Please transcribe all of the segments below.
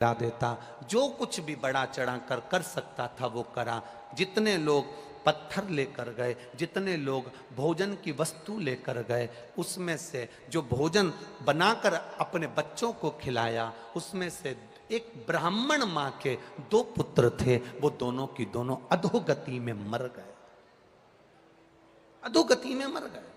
करा देता। जो कुछ भी बड़ा चढ़ा कर सकता था वो करा। जितने लोग पत्थर लेकर गए, जितने लोग भोजन की वस्तु लेकर गए, उसमें से जो भोजन बनाकर अपने बच्चों को खिलाया, उसमें से एक ब्राह्मण मां के 2 पुत्र थे, वो दोनों की दोनों अधोगति में मर गए। अधोगति में मर गए।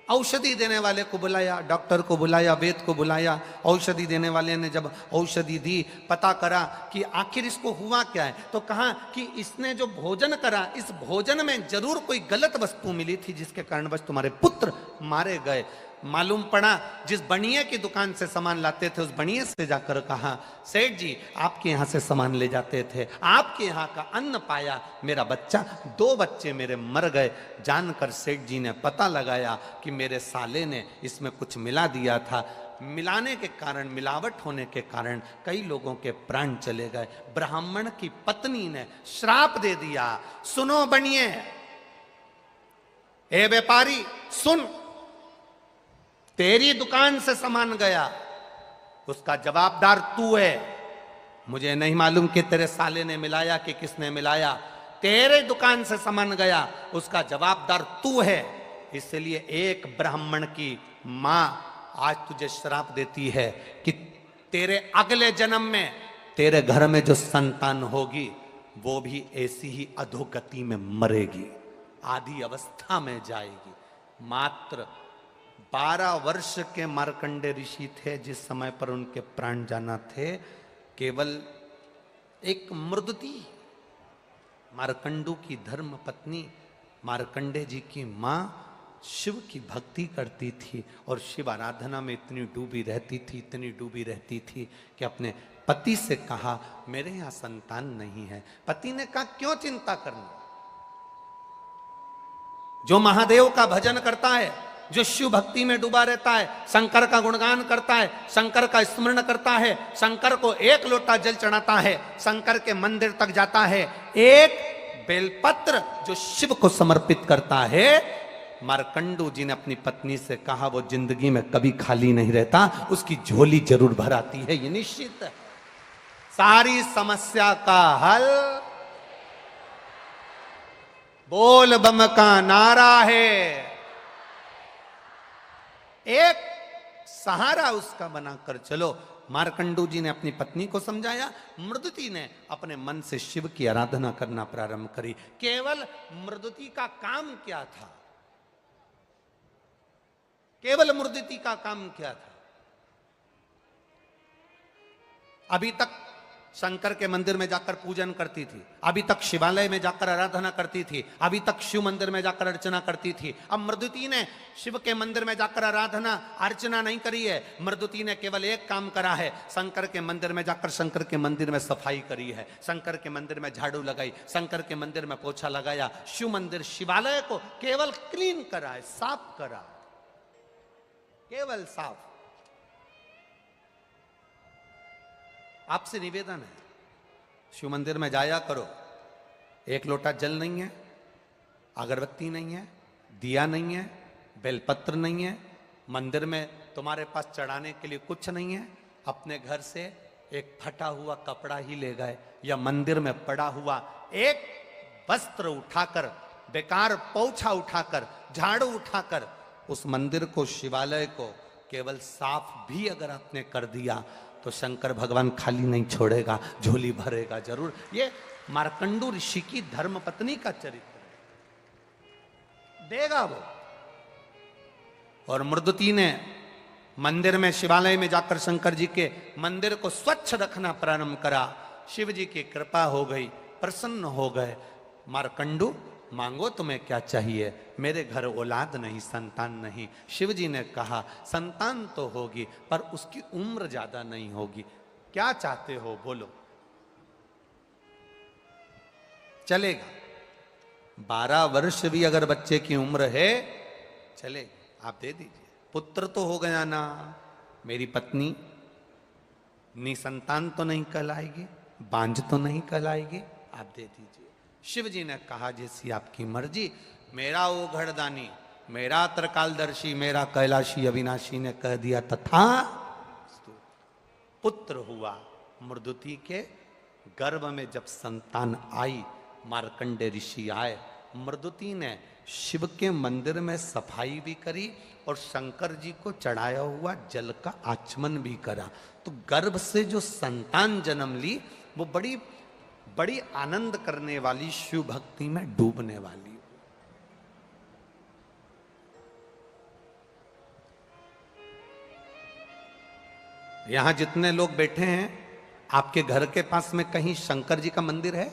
औषधि देने वाले को बुलाया, डॉक्टर को बुलाया, वैद्य को बुलाया। औषधि देने वाले ने जब औषधि दी, पता करा कि आखिर इसको हुआ क्या है, तो कहा कि इसने जो भोजन करा, इस भोजन में जरूर कोई गलत वस्तु मिली थी जिसके कारणवश तुम्हारे पुत्र मारे गए। मालूम पड़ा जिस बनिए की दुकान से सामान लाते थे, उस बनिए से जाकर कहा, सेठ जी आपके यहाँ से सामान ले जाते थे, आपके यहाँ का अन्न पाया, मेरा बच्चा 2 बच्चे मेरे मर गए। जानकर सेठ जी ने पता लगाया कि मेरे साले ने इसमें कुछ मिला दिया था। मिलाने के कारण, मिलावट होने के कारण कई लोगों के प्राण चले गए। ब्राह्मण की पत्नी ने श्राप दे दिया, सुनो बनिए, ए व्यापारी सुन, तेरी दुकान से सामान गया, उसका जवाबदार तू है। मुझे नहीं मालूम कि तेरे साले ने मिलाया कि किसने मिलाया, तेरे दुकान से सामान गया, उसका जवाबदार तू है। इसलिए एक ब्राह्मण की मां आज तुझे श्राप देती है कि तेरे अगले जन्म में तेरे घर में जो संतान होगी वो भी ऐसी ही अधोगति में मरेगी, आधी अवस्था में जाएगी। मात्र 12 वर्ष के मार्कंडे ऋषि थे जिस समय पर उनके प्राण जाना थे। केवल एक मृदुति, मार्कंडू की धर्म पत्नी, मार्कंडे जी की मां शिव की भक्ति करती थी और शिव आराधना में इतनी डूबी रहती थी, इतनी डूबी रहती थी कि अपने पति से कहा मेरे यहां संतान नहीं है। पति ने कहा क्यों चिंता करना, जो महादेव का भजन करता है, जो शिव भक्ति में डूबा रहता है, शंकर का गुणगान करता है, शंकर का स्मरण करता है, शंकर को 1 लोटा जल चढ़ाता है, शंकर के मंदिर तक जाता है, एक बेलपत्र जो शिव को समर्पित करता है। मार्कंडू जी ने अपनी पत्नी से कहा वो जिंदगी में कभी खाली नहीं रहता, उसकी झोली जरूर भर आती है, ये निश्चित है। सारी समस्या का हल बोल बम का नारा है। एक सहारा उसका बनाकर चलो। मार्कंडू जी ने अपनी पत्नी को समझाया, मृदुति ने अपने मन से शिव की आराधना करना प्रारंभ करी। केवल मृदुति का काम क्या था, केवल मृदुति का काम क्या था? अभी तक शंकर के मंदिर में जाकर पूजन करती थी, अभी तक शिवालय में जाकर आराधना करती थी, अभी तक शिव मंदिर में जाकर अर्चना करती थी। अब मृदुति ने शिव के मंदिर में जाकर आराधना अर्चना नहीं करी है। मृदुति ने केवल एक काम करा है, शंकर के मंदिर में जाकर शंकर के मंदिर में सफाई करी है, शंकर के मंदिर में झाड़ू लगाई, शंकर के मंदिर में पोछा लगाया, शिव मंदिर शिवालय को केवल क्लीन करा है, साफ करा, केवल साफ। आपसे निवेदन है, शिव मंदिर में जाया करो, 1 लोटा जल नहीं है, अगरबत्ती नहीं है, दिया नहीं है, बेलपत्र नहीं है, मंदिर में तुम्हारे पास चढ़ाने के लिए कुछ नहीं है, अपने घर से एक फटा हुआ कपड़ा ही ले गए या मंदिर में पड़ा हुआ एक वस्त्र उठाकर, बेकार पोछा उठाकर, झाड़ू उठाकर उस मंदिर को, शिवालय को केवल साफ भी अगर आपने कर दिया तो शंकर भगवान खाली नहीं छोड़ेगा, झोली भरेगा जरूर। ये मार्कंडू ऋषि की धर्म पत्नी का चरित्र है, देगा वो। और मृदुति ने मंदिर में, शिवालय में जाकर शंकर जी के मंदिर को स्वच्छ रखना प्रारंभ करा। शिव जी की कृपा हो गई, प्रसन्न हो गए। मार्कंडू मांगो तुम्हें क्या चाहिए, मेरे घर औलाद नहीं, संतान नहीं। शिव जी ने कहा संतान तो होगी पर उसकी उम्र ज्यादा नहीं होगी, क्या चाहते हो बोलो। चलेगा, 12 वर्ष भी अगर बच्चे की उम्र है चले, आप दे दीजिए। पुत्र तो हो गया ना, मेरी पत्नी निसंतान तो नहीं कहलाएगी, बांझ तो नहीं कहलाएगी, आप दे दीजिए। शिव जी ने कहा जैसी आपकी मर्जी। मेरा वो घड़दानी, मेरा त्रिकालदर्शी, मेरा कैलाशी अविनाशी ने कह दिया तथा। पुत्र हुआ। मृदुति के गर्भ में जब संतान आई, मार्कंडे ऋषि आए, मृदुति ने शिव के मंदिर में सफाई भी करी और शंकर जी को चढ़ाया हुआ जल का आचमन भी करा। तो गर्भ से जो संतान जन्म ली वो बड़ी बड़ी आनंद करने वाली, शिव भक्ति में डूबने वाली। यहां जितने लोग बैठे हैं, आपके घर के पास में कहीं शंकर जी का मंदिर है?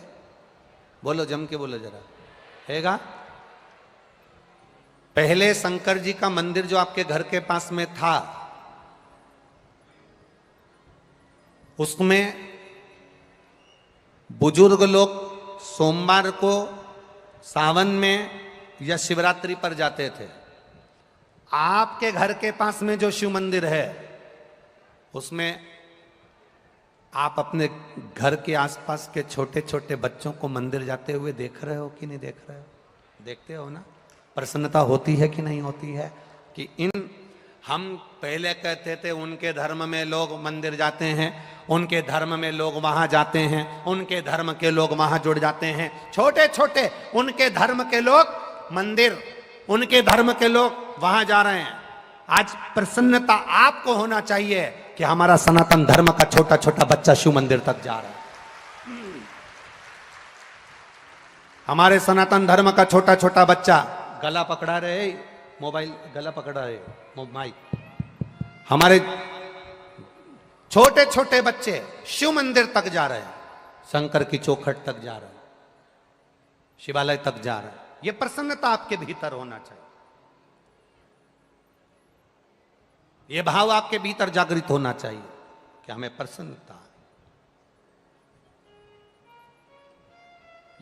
बोलो, जम के बोलो जरा, हैगा? पहले शंकर जी का मंदिर जो आपके घर के पास में था, उसमें बुजुर्ग लोग सोमवार को, सावन में या शिवरात्रि पर जाते थे। आपके घर के पास में जो शिव मंदिर है, उसमें आप अपने घर के आसपास के छोटे छोटे बच्चों को मंदिर जाते हुए देख रहे हो कि नहीं देख रहे हो? देखते हो ना? प्रसन्नता होती है कि नहीं होती है? कि हम पहले कहते थे उनके धर्म में लोग मंदिर जाते हैं, उनके धर्म में लोग वहां जाते हैं, उनके धर्म के लोग वहां जुड़ जाते हैं। छोटे छोटे उनके धर्म के लोग मंदिर, उनके धर्म के लोग वहां जा रहे हैं। आज प्रसन्नता आपको होना चाहिए कि हमारा सनातन धर्म का छोटा छोटा बच्चा शिव मंदिर तक जा रहा है। हमारे सनातन धर्म का छोटा छोटा बच्चा गला पकड़ा रहे, मोबाइल गला पकड़ा रहे, माइक। हमारे छोटे छोटे बच्चे शिव मंदिर तक जा रहे हैं, शंकर की चौखट तक जा रहे हैं, शिवालय तक जा रहे हैं। यह प्रसन्नता आपके भीतर होना चाहिए, यह भाव आपके भीतर जागृत होना चाहिए कि हमें प्रसन्नता है।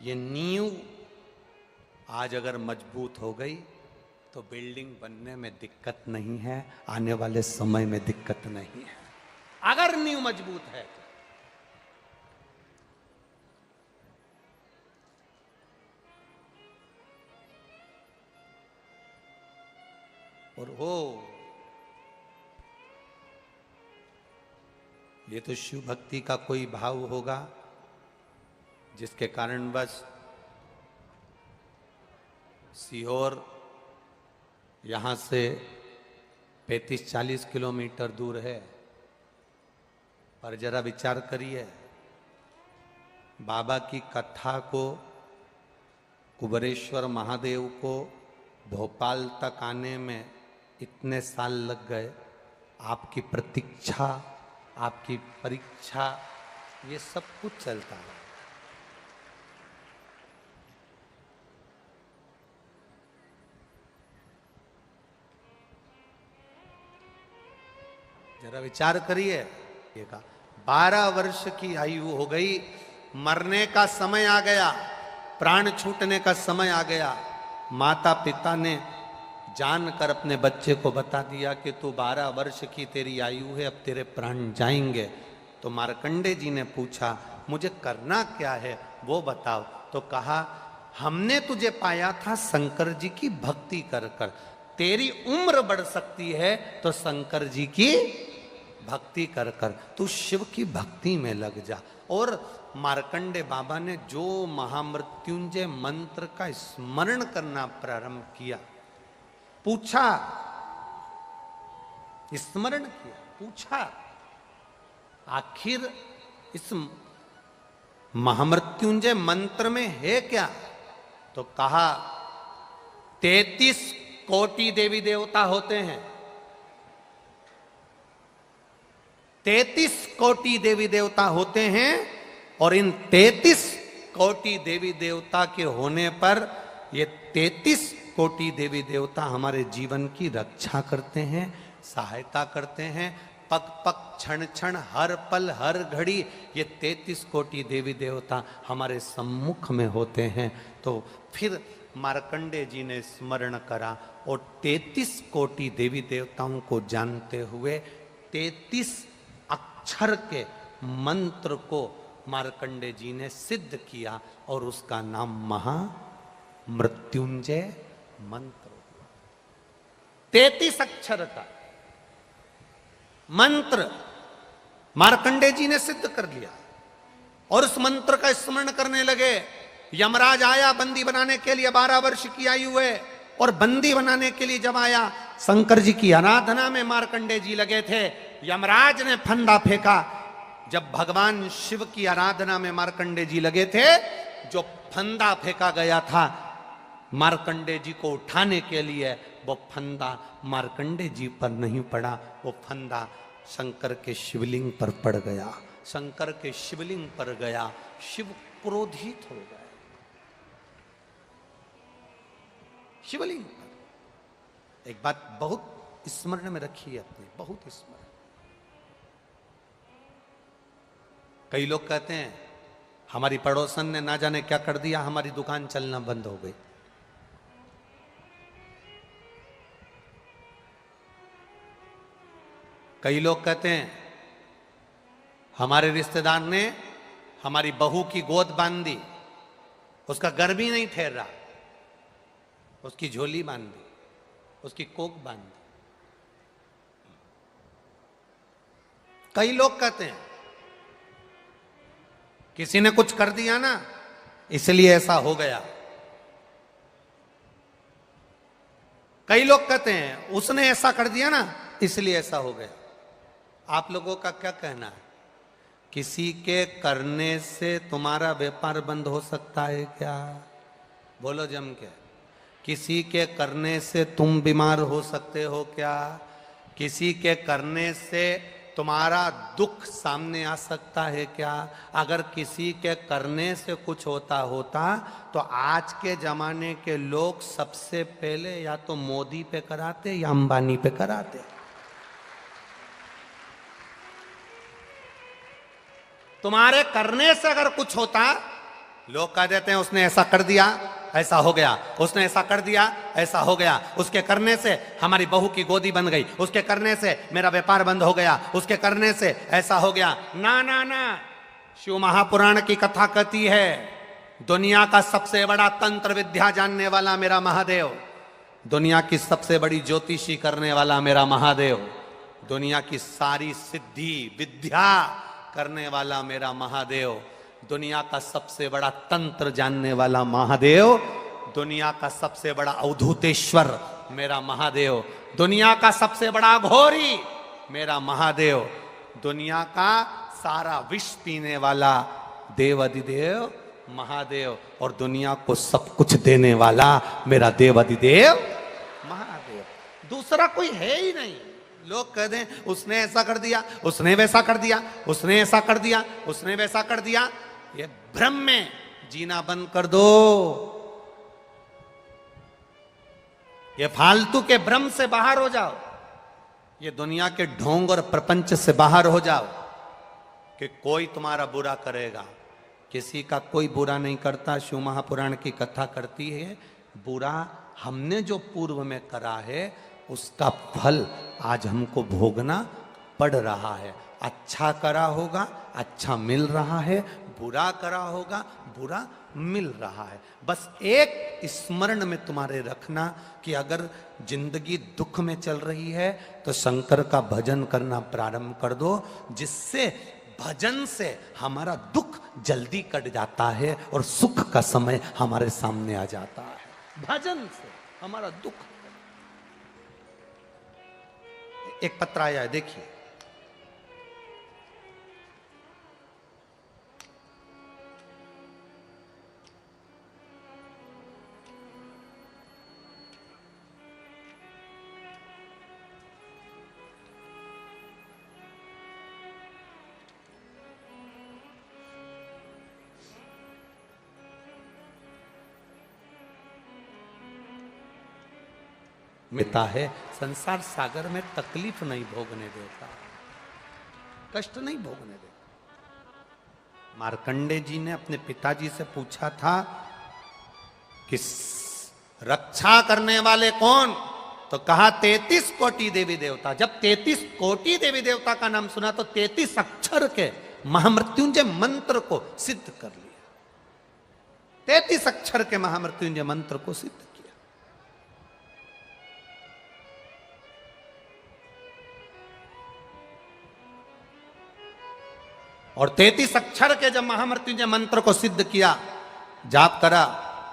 ये नींव आज अगर मजबूत हो गई तो बिल्डिंग बनने में दिक्कत नहीं है, आने वाले समय में दिक्कत नहीं है, अगर नींव मजबूत है। और हो ये तो शिव भक्ति का कोई भाव होगा जिसके कारण बस सीहोर यहाँ से 35-40 किलोमीटर दूर है, पर जरा विचार करिए, बाबा की कथा को, कुबेरेश्वर महादेव को भोपाल तक आने में इतने साल लग गए। आपकी प्रतीक्षा, आपकी परीक्षा, ये सब कुछ चलता है। जरा विचार करिए, 12 वर्ष की आयु हो गई, मरने का समय आ गया, प्राण छूटने का समय आ गया। माता पिता ने जानकर अपने बच्चे को बता दिया कि तू 12 वर्ष की तेरी आयु है, अब तेरे प्राण जाएंगे। तो मार्कंडे जी ने पूछा, मुझे करना क्या है वो बताओ। तो कहा, हमने तुझे पाया था शंकर जी की भक्ति कर कर, तेरी उम्र बढ़ सकती है तो शंकर जी की भक्ति कर कर तू शिव की भक्ति में लग जा। और मार्कंडे बाबा ने जो महामृत्युंजय मंत्र का स्मरण करना प्रारंभ किया, पूछा, स्मरण किया, पूछा, आखिर इस महामृत्युंजय मंत्र में है क्या? तो कहा, 33 कोटि देवी देवता होते हैं, 33 कोटि देवी देवता होते हैं, और इन 33 कोटि देवी देवता के होने पर ये 33 कोटि देवी देवता हमारे जीवन की रक्षा करते हैं, सहायता करते हैं। पग पग क्षण क्षण हर पल हर घड़ी ये 33 कोटि देवी देवता हमारे सम्मुख में होते हैं। तो फिर मार्कंडे जी ने स्मरण करा और 33 कोटि देवी देवताओं को जानते हुए 33 अक्षर के मंत्र को मार्कंडे जी ने सिद्ध किया और उसका नाम महामृत्युंजय मंत्र हुआ। 33 अक्षर का मंत्र मार्कंडे जी ने सिद्ध कर लिया और उस मंत्र का स्मरण करने लगे। यमराज आया बंदी बनाने के लिए, 12 वर्ष की आयु है, और बंदी बनाने के लिए जब आया, शंकर जी की आराधना में मार्कंडे जी लगे थे। यमराज ने फंदा फेंका। जब भगवान शिव की आराधना में मार्कंडे जी लगे थे, जो फंदा फेंका गया था मार्कंडे जी को उठाने के लिए, वो फंदा मार्कंडे जी पर नहीं पड़ा, वो फंदा शंकर के शिवलिंग पर पड़ गया। शंकर के शिवलिंग पर गया, शिव क्रोधित हो गए। शिवलिंग पर। एक बात बहुत स्मरण में रखिए अपने, बहुत स्मरण। कई लोग कहते हैं हमारी पड़ोसन ने ना जाने क्या कर दिया, हमारी दुकान चलना बंद हो गई। कई लोग कहते हैं हमारे रिश्तेदार ने हमारी बहू की गोद बांध दी, उसका गर्मी नहीं ठहर रहा, उसकी झोली बांध दी, उसकी कोक बांध दी। कई लोग कहते हैं किसी ने कुछ कर दिया ना, इसलिए ऐसा हो गया। कई लोग कहते हैं उसने ऐसा कर दिया ना, इसलिए ऐसा हो गया। आप लोगों का क्या कहना है? किसी के करने से तुम्हारा व्यापार बंद हो सकता है क्या? बोलो जम के। किसी के करने से तुम बीमार हो सकते हो क्या? किसी के करने से तुम्हारा दुख सामने आ सकता है क्या? अगर किसी के करने से कुछ होता तो आज के जमाने के लोग सबसे पहले या तो मोदी पे कराते या अंबानी पे कराते। तुम्हारे करने से अगर कुछ होता, लोग कह देते हैं उसने ऐसा कर दिया, ऐसा हो गया, उसने ऐसा कर दिया, ऐसा हो गया, उसके करने से हमारी बहू की गोदी बन गई, उसके करने से मेरा व्यापार बंद हो गया, उसके करने से ऐसा हो गया। ना ना ना, शिव महापुराण की कथा कहती है दुनिया का सबसे बड़ा तंत्र विद्या जानने वाला मेरा महादेव, दुनिया की सबसे बड़ी ज्योतिषी करने वाला मेरा महादेव, दुनिया की सारी सिद्धि विद्या करने वाला मेरा महादेव, दुनिया का सबसे बड़ा तंत्र जानने वाला महादेव, दुनिया का सबसे बड़ा अवधूतेश्वर मेरा महादेव, दुनिया का सबसे बड़ा घोरी मेरा महादेव, दुनिया का सारा विष पीने वाला देव अधिदेव महादेव, और दुनिया को सब कुछ देने वाला मेरा देव अधिदेव महादेव। दूसरा कोई है ही नहीं। लोग कह दें उसने ऐसा कर दिया, उसने वैसा कर दिया, उसने ऐसा कर दिया, उसने वैसा कर दिया, ये भ्रम में जीना बंद कर दो। ये फालतू के भ्रम से बाहर हो जाओ, ये दुनिया के ढोंग और प्रपंच से बाहर हो जाओ कि कोई तुम्हारा बुरा करेगा। किसी का कोई बुरा नहीं करता। शिव महापुराण की कथा करती है बुरा हमने जो पूर्व में करा है उसका फल आज हमको भोगना पड़ रहा है। अच्छा करा होगा अच्छा मिल रहा है, बुरा करा होगा बुरा मिल रहा है। बस एक स्मरण में तुम्हारे रखना कि अगर जिंदगी दुख में चल रही है तो शंकर का भजन करना प्रारंभ कर दो, जिससे भजन से हमारा दुख जल्दी कट जाता है और सुख का समय हमारे सामने आ जाता है। भजन से हमारा दुख। एक पत्र आया है, देखिए। मिलता है संसार सागर में तकलीफ नहीं भोगने देता, कष्ट नहीं भोगने देता। मार्कंडे जी ने अपने पिताजी से पूछा था कि रक्षा करने वाले कौन, तो कहा 33 कोटि देवी देवता। जब 33 कोटि देवी देवता का नाम सुना तो 33 अक्षर के महामृत्युंजय मंत्र को सिद्ध कर लिया। 33 अक्षर के महामृत्युंजय मंत्र को सिद्ध किया। और 33 अक्षर के जब महामृत्युंजय मंत्र को सिद्ध किया, जाप करा,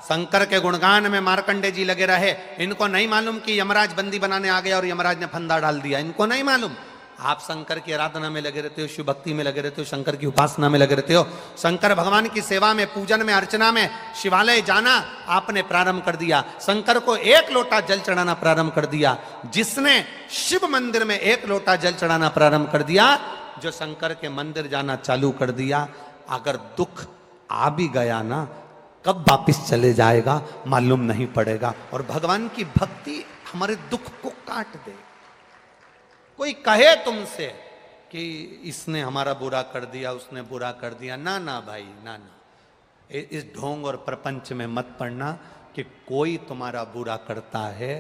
शंकर के गुणगान में मार्कंडे जी लगे रहे। इनको नहीं मालूम कि यमराज बंदी बनाने आ गया और यमराज ने फंदा डाल दिया, इनको नहीं मालूम। आप शंकर की आराधना में लगे रहते हो, शिव भक्ति में लगे रहते हो, शंकर की उपासना में लगे रहते हो, शंकर भगवान की सेवा में, पूजन में, अर्चना में, शिवालय जाना आपने प्रारंभ कर दिया। शंकर को 1 लोटा जल चढ़ाना प्रारंभ कर दिया। जिसने शिव मंदिर में 1 लोटा जल चढ़ाना प्रारंभ कर दिया, जो शंकर के मंदिर जाना चालू कर दिया, अगर दुख आ भी गया ना, कब वापिस चले जाएगा मालूम नहीं पड़ेगा। और भगवान की भक्ति हमारे दुख को काट दे। कोई कहे तुमसे कि इसने हमारा बुरा कर दिया, उसने बुरा कर दिया, ना ना भाई, ना ना, इस ढोंग और प्रपंच में मत पड़ना कि कोई तुम्हारा बुरा करता है।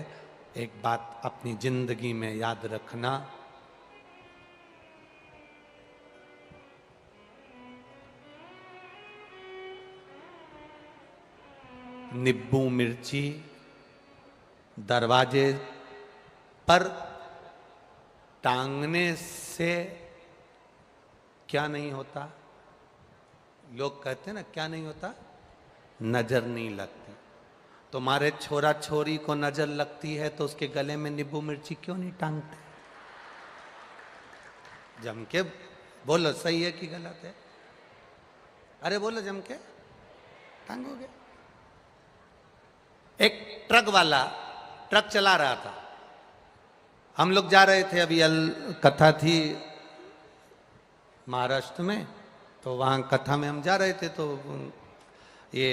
एक बात अपनी जिंदगी में याद रखना, नींबू मिर्ची दरवाजे पर टांगने से क्या नहीं होता? लोग कहते हैं ना, क्या नहीं होता? नजर नहीं लगती। तुम्हारे छोरा छोरी को नजर लगती है तो उसके गले में नींबू मिर्ची क्यों नहीं टांगते? जम के बोलो, सही है कि गलत है? अरे बोलो, जम के टांगोगे। एक ट्रक वाला ट्रक चला रहा था, हम लोग जा रहे थे, अभी कथा थी महाराष्ट्र में, तो वहाँ कथा में हम जा रहे थे, तो ये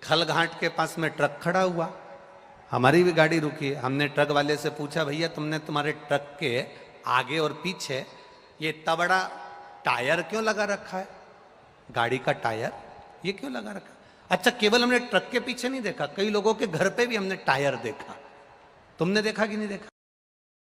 खलघाट के पास में ट्रक खड़ा हुआ, हमारी भी गाड़ी रुकी। हमने ट्रक वाले से पूछा, भैया तुमने तुम्हारे ट्रक के आगे और पीछे ये इतना बड़ा टायर क्यों लगा रखा है? गाड़ी का टायर ये क्यों लगा रखा? अच्छा, केवल हमने ट्रक के पीछे नहीं देखा, कई लोगों के घर पे भी हमने टायर देखा। तुमने देखा कि नहीं देखा?